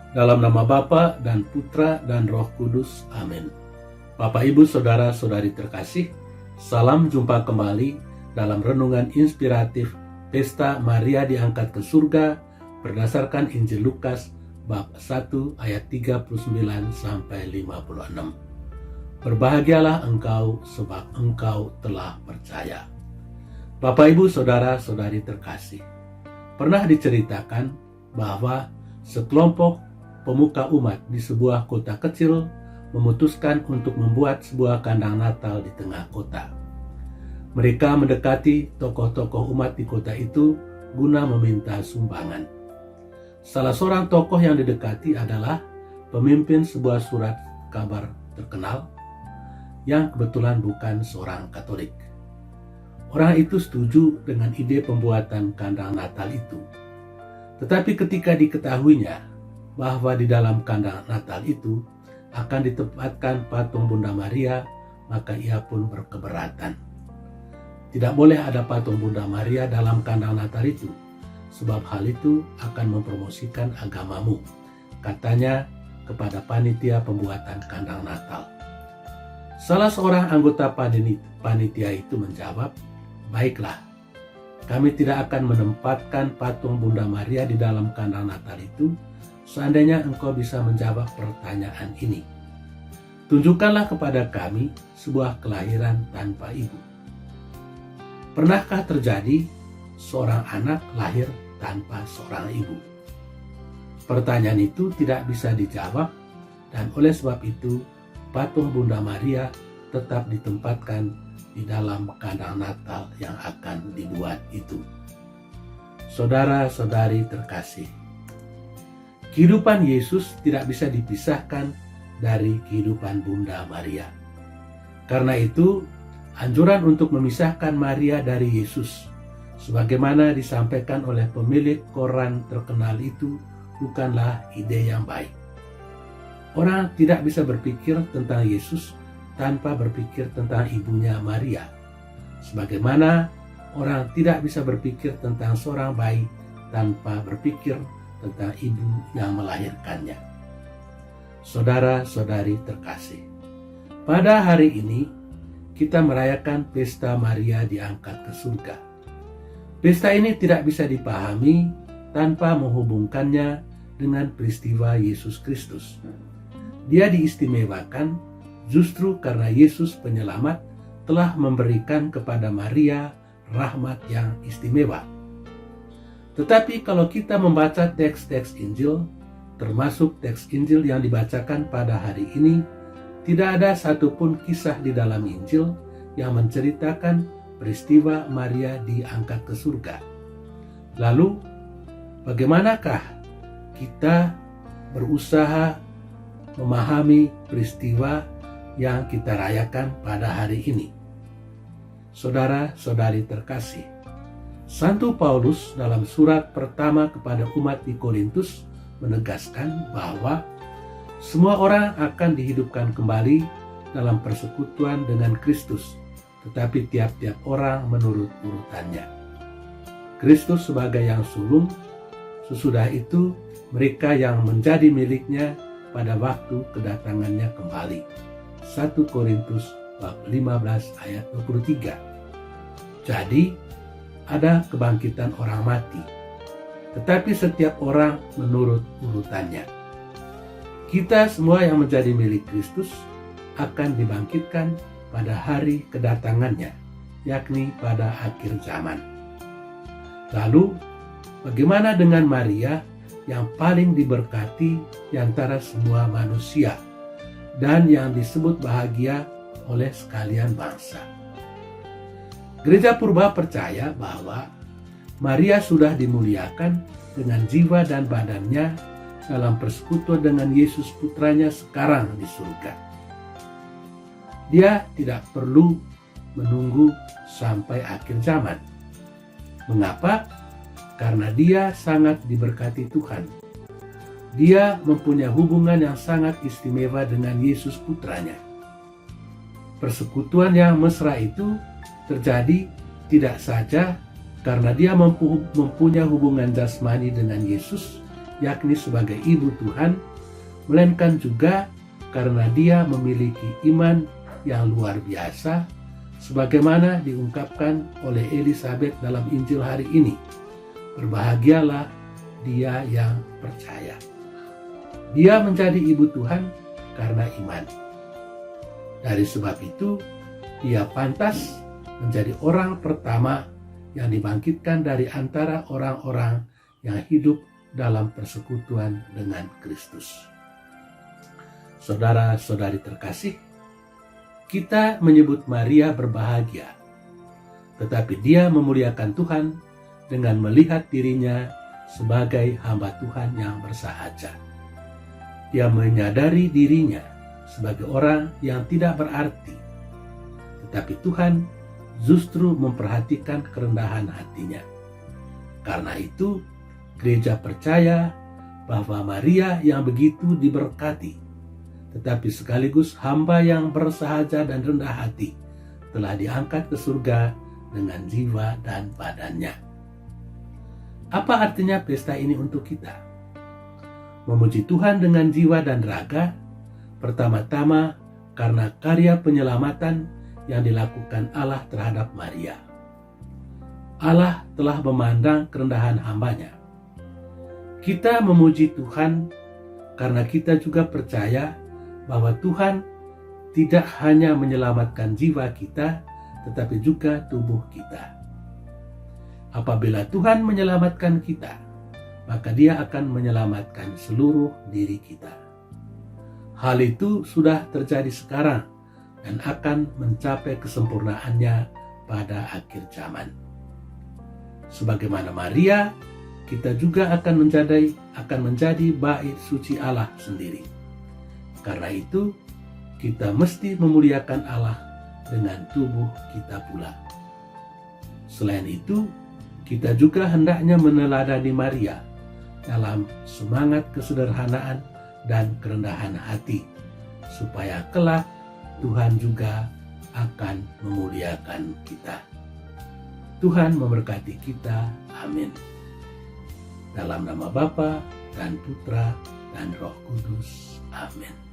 Dalam nama Bapa dan Putra dan Roh Kudus. Amin. Bapak, Ibu, Saudara-saudari terkasih, salam jumpa kembali dalam renungan inspiratif Pesta Maria diangkat ke surga berdasarkan Injil Lukas bab 1 ayat 39 sampai 56. Berbahagialah engkau sebab engkau telah percaya. Bapak, Ibu, Saudara-saudari terkasih, pernah diceritakan bahwa sekelompok pemuka umat di sebuah kota kecil memutuskan untuk membuat sebuah kandang Natal di tengah kota. Mereka mendekati tokoh-tokoh umat di kota itu guna meminta sumbangan. Salah seorang tokoh yang didekati adalah pemimpin sebuah surat kabar terkenal yang kebetulan bukan seorang Katolik. Orang itu setuju dengan ide pembuatan kandang Natal itu. Tetapi ketika diketahuinya bahwa di dalam kandang Natal itu akan ditempatkan patung Bunda Maria, maka ia pun berkeberatan. Tidak boleh ada patung Bunda Maria dalam kandang Natal itu, sebab hal itu akan mempromosikan agamamu, katanya kepada panitia pembuatan kandang Natal. Salah seorang anggota panitia itu menjawab, "Baiklah, kami tidak akan menempatkan patung Bunda Maria di dalam kandang Natal itu, seandainya engkau bisa menjawab pertanyaan ini. Tunjukkanlah kepada kami sebuah kelahiran tanpa ibu. Pernahkah terjadi seorang anak lahir tanpa seorang ibu?" Pertanyaan itu tidak bisa dijawab, dan oleh sebab itu patung Bunda Maria tetap ditempatkan di dalam kandang Natal yang akan dibuat itu. Saudara-saudari terkasih, kehidupan Yesus tidak bisa dipisahkan dari kehidupan Bunda Maria. Karena itu, anjuran untuk memisahkan Maria dari Yesus, sebagaimana disampaikan oleh pemilik koran terkenal itu, bukanlah ide yang baik. Orang tidak bisa berpikir tentang Yesus tanpa berpikir tentang ibunya Maria, sebagaimana orang tidak bisa berpikir tentang seorang bayi tanpa berpikir tentang ibu yang melahirkannya. Saudara-saudari terkasih, pada hari ini kita merayakan Pesta Maria diangkat ke surga. Pesta ini tidak bisa dipahami tanpa menghubungkannya dengan peristiwa Yesus Kristus. Dia diistimewakan justru karena Yesus penyelamat telah memberikan kepada Maria rahmat yang istimewa. Tetapi kalau kita membaca teks-teks Injil, termasuk teks Injil yang dibacakan pada hari ini, tidak ada satupun kisah di dalam Injil yang menceritakan peristiwa Maria diangkat ke surga. Lalu, bagaimanakah kita berusaha memahami peristiwa yang kita rayakan pada hari ini? Saudara-saudari terkasih, Santo Paulus dalam surat pertama kepada umat di Korintus menegaskan bahwa semua orang akan dihidupkan kembali dalam persekutuan dengan Kristus, tetapi tiap-tiap orang menurut urutannya. Kristus sebagai yang sulung, sesudah itu mereka yang menjadi miliknya pada waktu kedatangannya kembali. 1 Korintus bab 15 ayat 23. Jadi, ada kebangkitan orang mati, tetapi setiap orang menurut urutannya. Kita semua yang menjadi milik Kristus akan dibangkitkan pada hari kedatangannya, yakni pada akhir zaman. Lalu, bagaimana dengan Maria yang paling diberkati di antara semua manusia dan yang disebut bahagia oleh sekalian bangsa? Gereja Purba percaya bahwa Maria sudah dimuliakan dengan jiwa dan badannya dalam persekutuan dengan Yesus putranya sekarang di surga. Dia tidak perlu menunggu sampai akhir zaman. Mengapa? Karena dia sangat diberkati Tuhan. Dia mempunyai hubungan yang sangat istimewa dengan Yesus putranya. Persekutuan yang mesra itu terjadi tidak saja karena dia mempunyai hubungan jasmani dengan Yesus yakni sebagai ibu Tuhan, melainkan juga karena dia memiliki iman yang luar biasa, sebagaimana diungkapkan oleh Elisabet dalam Injil hari ini. Berbahagialah dia yang percaya. Dia menjadi ibu Tuhan karena iman. Dari sebab itu, dia pantas menjadi orang pertama yang dibangkitkan dari antara orang-orang yang hidup dalam persekutuan dengan Kristus. Saudara-saudari terkasih, kita menyebut Maria berbahagia, tetapi dia memuliakan Tuhan dengan melihat dirinya sebagai hamba Tuhan yang bersahaja. Dia menyadari dirinya sebagai orang yang tidak berarti, tetapi Tuhan justru memperhatikan kerendahan hatinya. Karena itu, gereja percaya bahwa Maria yang begitu diberkati, tetapi sekaligus hamba yang bersahaja dan rendah hati, telah diangkat ke surga dengan jiwa dan badannya. Apa artinya pesta ini untuk kita? Memuji Tuhan dengan jiwa dan raga, pertama-tama karena karya penyelamatan yang dilakukan Allah terhadap Maria. Allah telah memandang kerendahan hambanya. Kita memuji Tuhan karena kita juga percaya bahwa Tuhan tidak hanya menyelamatkan jiwa kita, tetapi juga tubuh kita. Apabila Tuhan menyelamatkan kita, maka Dia akan menyelamatkan seluruh diri kita. Hal itu sudah terjadi sekarang dan akan mencapai kesempurnaannya pada akhir zaman. Sebagaimana Maria, kita juga akan menjadi bait suci Allah sendiri. Karena itu, kita mesti memuliakan Allah dengan tubuh kita pula. Selain itu, kita juga hendaknya meneladani Maria dalam semangat kesederhanaan dan kerendahan hati, supaya kelak Tuhan juga akan memuliakan kita. Tuhan memberkati kita. Amin. Dalam nama Bapa dan Putra dan Roh Kudus. Amin.